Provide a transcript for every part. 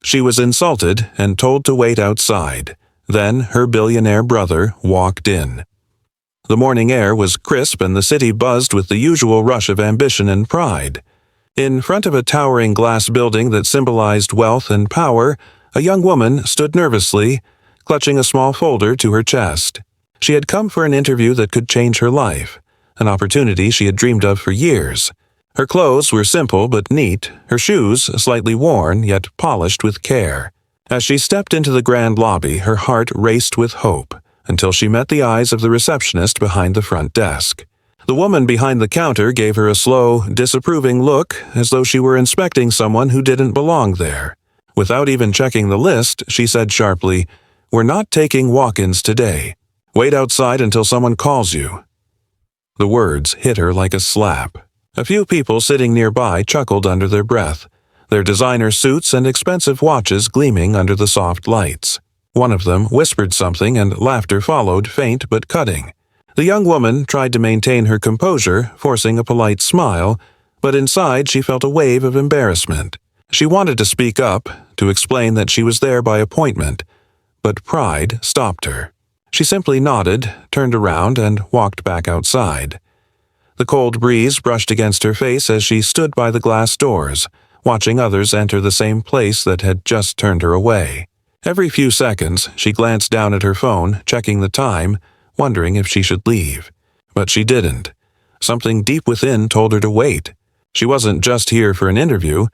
She was insulted and told to wait outside. Then her billionaire brother walked in. The morning air was crisp and the city buzzed with the usual rush of ambition and pride. In front of a towering glass building that symbolized wealth and power, a young woman stood nervously, clutching a small folder to her chest. She had come for an interview that could change her life, an opportunity she had dreamed of for years. Her clothes were simple but neat, her shoes slightly worn yet polished with care. As she stepped into the grand lobby, her heart raced with hope, until she met the eyes of the receptionist behind the front desk. The woman behind the counter gave her a slow, disapproving look, as though she were inspecting someone who didn't belong there. Without even checking the list, she said sharply, "We're not taking walk-ins today. Wait outside until someone calls you." The words hit her like a slap. A few people sitting nearby chuckled under their breath, their designer suits and expensive watches gleaming under the soft lights. One of them whispered something and laughter followed, faint but cutting. The young woman tried to maintain her composure, forcing a polite smile, but inside she felt a wave of embarrassment. She wanted to speak up, to explain that she was there by appointment, but pride stopped her. She simply nodded, turned around, and walked back outside. The cold breeze brushed against her face as she stood by the glass doors, watching others enter the same place that had just turned her away. Every few seconds, she glanced down at her phone, checking the time, wondering if she should leave. But she didn't. Something deep within told her to wait. She wasn't just here for an interview.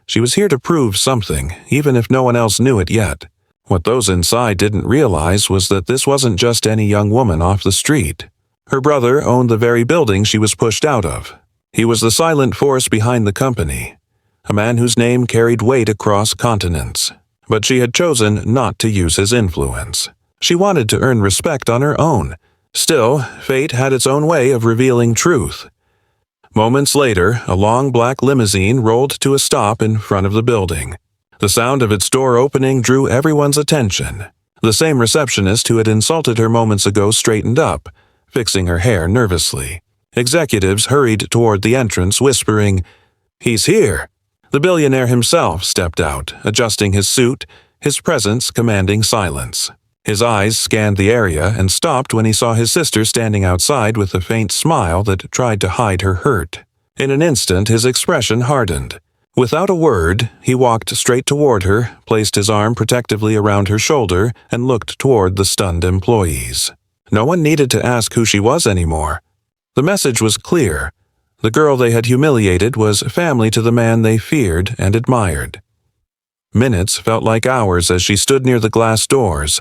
She was here to prove something, even if no one else knew it yet. What those inside didn't realize was that this wasn't just any young woman off the street. Her brother owned the very building she was pushed out of. He was the silent force behind the company, a man whose name carried weight across continents. But she had chosen not to use his influence. She wanted to earn respect on her own. Still, fate had its own way of revealing truth. Moments later, a long black limousine rolled to a stop in front of the building. The sound of its door opening drew everyone's attention. The same receptionist who had insulted her moments ago straightened up, fixing her hair nervously. Executives hurried toward the entrance, whispering, "He's here." The billionaire himself stepped out, adjusting his suit, his presence commanding silence. His eyes scanned the area and stopped when he saw his sister standing outside with a faint smile that tried to hide her hurt. In an instant, his expression hardened. Without a word, he walked straight toward her, placed his arm protectively around her shoulder, and looked toward the stunned employees. No one needed to ask who she was anymore. The message was clear. The girl they had humiliated was family to the man they feared and admired. Minutes felt like hours as she stood near the glass doors,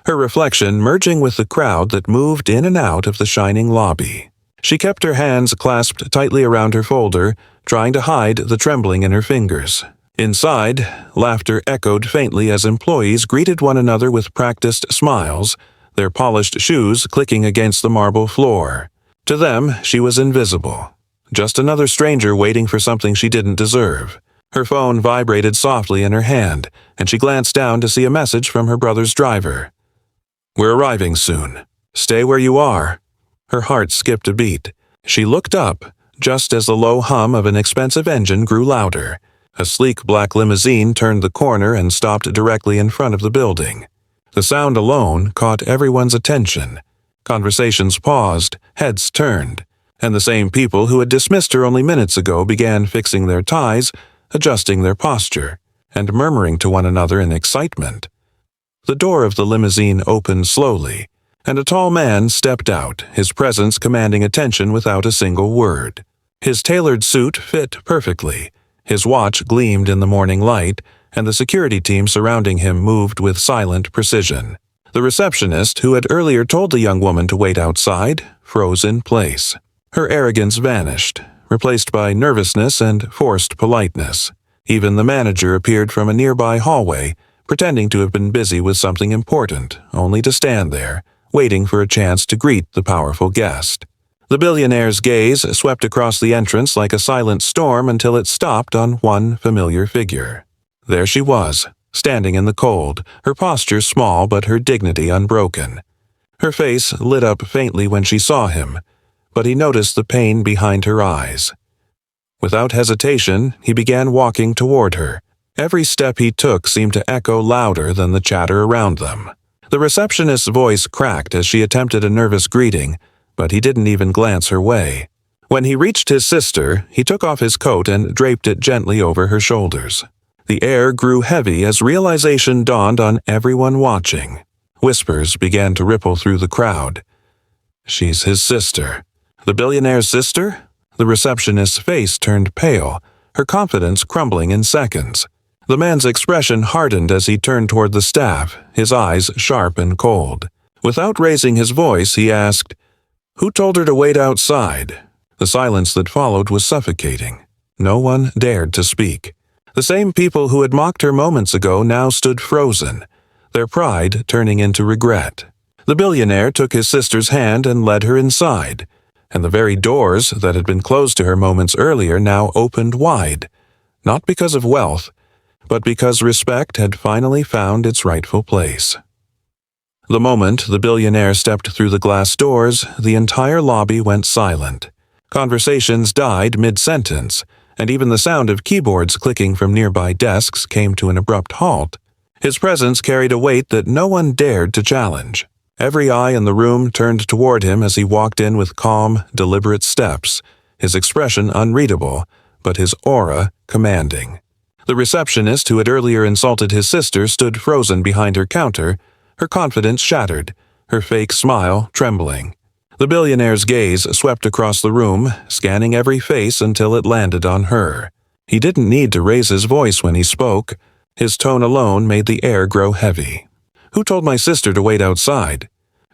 her reflection merging with the crowd that moved in and out of the shining lobby. She kept her hands clasped tightly around her folder, trying to hide the trembling in her fingers. Inside, laughter echoed faintly as employees greeted one another with practiced smiles, their polished shoes clicking against the marble floor. To them, she was invisible. Just another stranger waiting for something she didn't deserve. Her phone vibrated softly in her hand, and she glanced down to see a message from her brother's driver. "We're arriving soon. Stay where you are." Her heart skipped a beat. She looked up, just as the low hum of an expensive engine grew louder. A sleek black limousine turned the corner and stopped directly in front of the building. The sound alone caught everyone's attention. Conversations paused, heads turned, and the same people who had dismissed her only minutes ago began fixing their ties, adjusting their posture, and murmuring to one another in excitement. The door of the limousine opened slowly, and a tall man stepped out, his presence commanding attention without a single word. His tailored suit fit perfectly, his watch gleamed in the morning light, and the security team surrounding him moved with silent precision. The receptionist, who had earlier told the young woman to wait outside, froze in place. Her arrogance vanished, replaced by nervousness and forced politeness. Even the manager appeared from a nearby hallway, pretending to have been busy with something important, only to stand there, waiting for a chance to greet the powerful guest. The billionaire's gaze swept across the entrance like a silent storm until it stopped on one familiar figure. There she was, standing in the cold, her posture small but her dignity unbroken. Her face lit up faintly when she saw him, but he noticed the pain behind her eyes. Without hesitation, he began walking toward her. Every step he took seemed to echo louder than the chatter around them. The receptionist's voice cracked as she attempted a nervous greeting, but he didn't even glance her way. When he reached his sister, he took off his coat and draped it gently over her shoulders. The air grew heavy as realization dawned on everyone watching. Whispers began to ripple through the crowd. She's his sister. The billionaire's sister? The receptionist's face turned pale, her confidence crumbling in seconds. The man's expression hardened as he turned toward the staff, his eyes sharp and cold. Without raising his voice, he asked, "Who told her to wait outside?" The silence that followed was suffocating. No one dared to speak. The same people who had mocked her moments ago now stood frozen, their pride turning into regret. The billionaire took his sister's hand and led her inside, and the very doors that had been closed to her moments earlier now opened wide, not because of wealth, but because respect had finally found its rightful place. The moment the billionaire stepped through the glass doors, the entire lobby went silent. Conversations died mid-sentence, and even the sound of keyboards clicking from nearby desks came to an abrupt halt. His presence carried a weight that no one dared to challenge. Every eye in the room turned toward him as he walked in with calm, deliberate steps, his expression unreadable, but his aura commanding. The receptionist who had earlier insulted his sister stood frozen behind her counter, her confidence shattered, her fake smile trembling. The billionaire's gaze swept across the room, scanning every face until it landed on her. He didn't need to raise his voice when he spoke. His tone alone made the air grow heavy. "Who told my sister to wait outside?"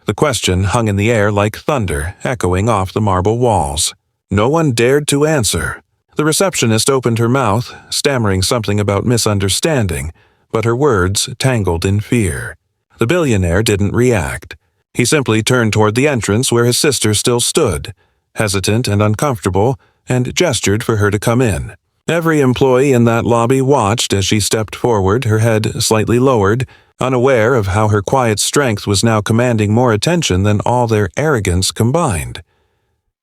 The question hung in the air like thunder, echoing off the marble walls. No one dared to answer. The receptionist opened her mouth, stammering something about misunderstanding, but her words tangled in fear. The billionaire didn't react. He simply turned toward the entrance where his sister still stood, hesitant and uncomfortable, and gestured for her to come in. Every employee in that lobby watched as she stepped forward, her head slightly lowered, unaware of how her quiet strength was now commanding more attention than all their arrogance combined.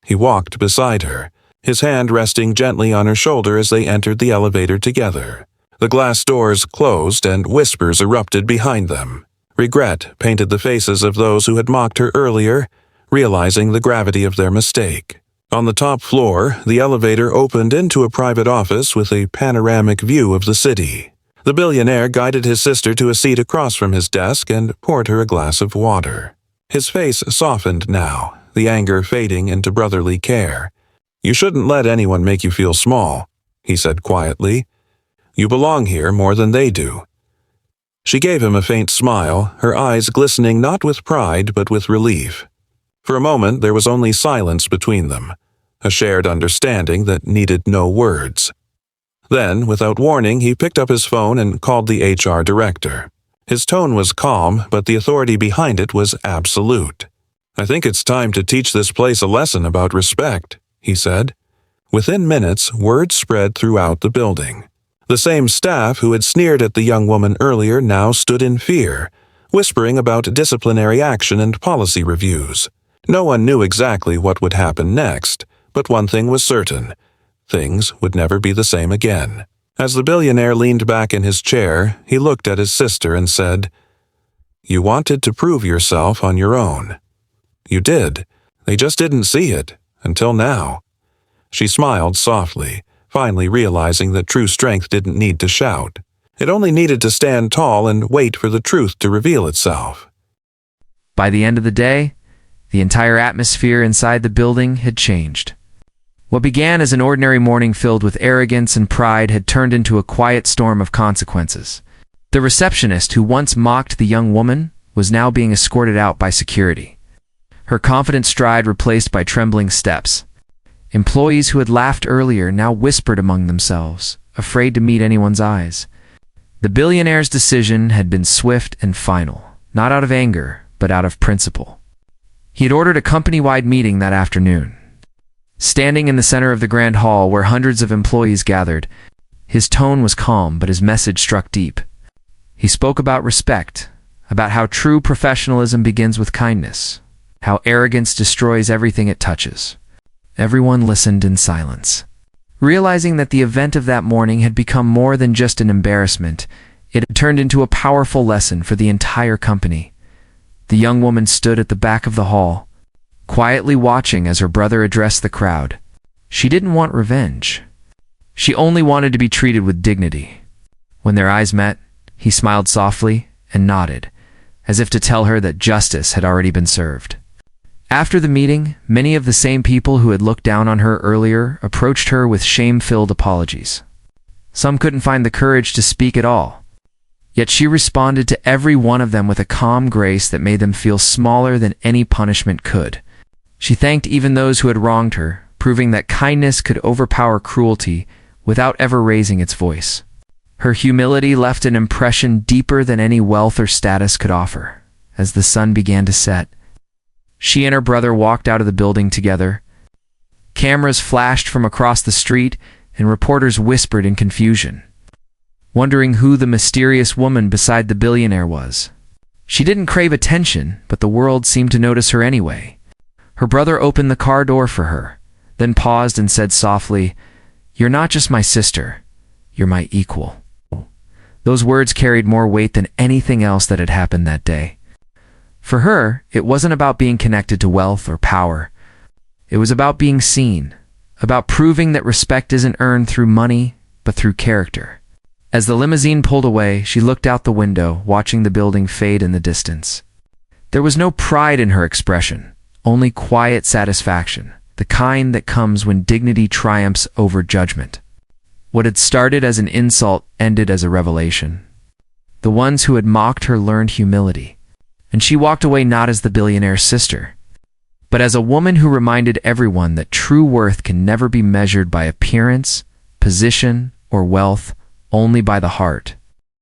He walked beside her, his hand resting gently on her shoulder as they entered the elevator together. The glass doors closed and whispers erupted behind them. Regret painted the faces of those who had mocked her earlier, realizing the gravity of their mistake. On the top floor, the elevator opened into a private office with a panoramic view of the city. The billionaire guided his sister to a seat across from his desk and poured her a glass of water. His face softened now, the anger fading into brotherly care. "You shouldn't let anyone make you feel small," he said quietly. "You belong here more than they do." She gave him a faint smile, her eyes glistening not with pride but with relief. For a moment there was only silence between them, a shared understanding that needed no words. Then, without warning, he picked up his phone and called the HR director. His tone was calm, but the authority behind it was absolute. "I think it's time to teach this place a lesson about respect," he said. Within minutes, word spread throughout the building. The same staff who had sneered at the young woman earlier now stood in fear, whispering about disciplinary action and policy reviews. No one knew exactly what would happen next, but one thing was certain: things would never be the same again. As the billionaire leaned back in his chair, he looked at his sister and said, "You wanted to prove yourself on your own. You did. They just didn't see it, until now." She smiled softly, finally realizing that true strength didn't need to shout. It only needed to stand tall and wait for the truth to reveal itself. By the end of the day, the entire atmosphere inside the building had changed. What began as an ordinary morning filled with arrogance and pride had turned into a quiet storm of consequences. The receptionist who once mocked the young woman was now being escorted out by security, her confident stride replaced by trembling steps. Employees who had laughed earlier now whispered among themselves, afraid to meet anyone's eyes. The billionaire's decision had been swift and final, not out of anger, but out of principle. He had ordered a company-wide meeting that afternoon. Standing in the center of the grand hall where hundreds of employees gathered, his tone was calm, but his message struck deep. He spoke about respect, about how true professionalism begins with kindness, how arrogance destroys everything it touches. Everyone listened in silence. Realizing that the event of that morning had become more than just an embarrassment, it had turned into a powerful lesson for the entire company. The young woman stood at the back of the hall, quietly watching as her brother addressed the crowd. She didn't want revenge. She only wanted to be treated with dignity. When their eyes met, he smiled softly and nodded, as if to tell her that justice had already been served. After the meeting, many of the same people who had looked down on her earlier approached her with shame-filled apologies. Some couldn't find the courage to speak at all. Yet she responded to every one of them with a calm grace that made them feel smaller than any punishment could. She thanked even those who had wronged her, proving that kindness could overpower cruelty without ever raising its voice. Her humility left an impression deeper than any wealth or status could offer. As the sun began to set, she and her brother walked out of the building together. Cameras flashed from across the street, and reporters whispered in confusion, wondering who the mysterious woman beside the billionaire was. She didn't crave attention, but the world seemed to notice her anyway. Her brother opened the car door for her, then paused and said softly, "You're not just my sister, you're my equal." Those words carried more weight than anything else that had happened that day. For her, it wasn't about being connected to wealth or power. It was about being seen, about proving that respect isn't earned through money, but through character. As the limousine pulled away, she looked out the window, watching the building fade in the distance. There was no pride in her expression, only quiet satisfaction, the kind that comes when dignity triumphs over judgment. What had started as an insult ended as a revelation. The ones who had mocked her learned humility, and she walked away not as the billionaire's sister, but as a woman who reminded everyone that true worth can never be measured by appearance, position, or wealth, only by the heart.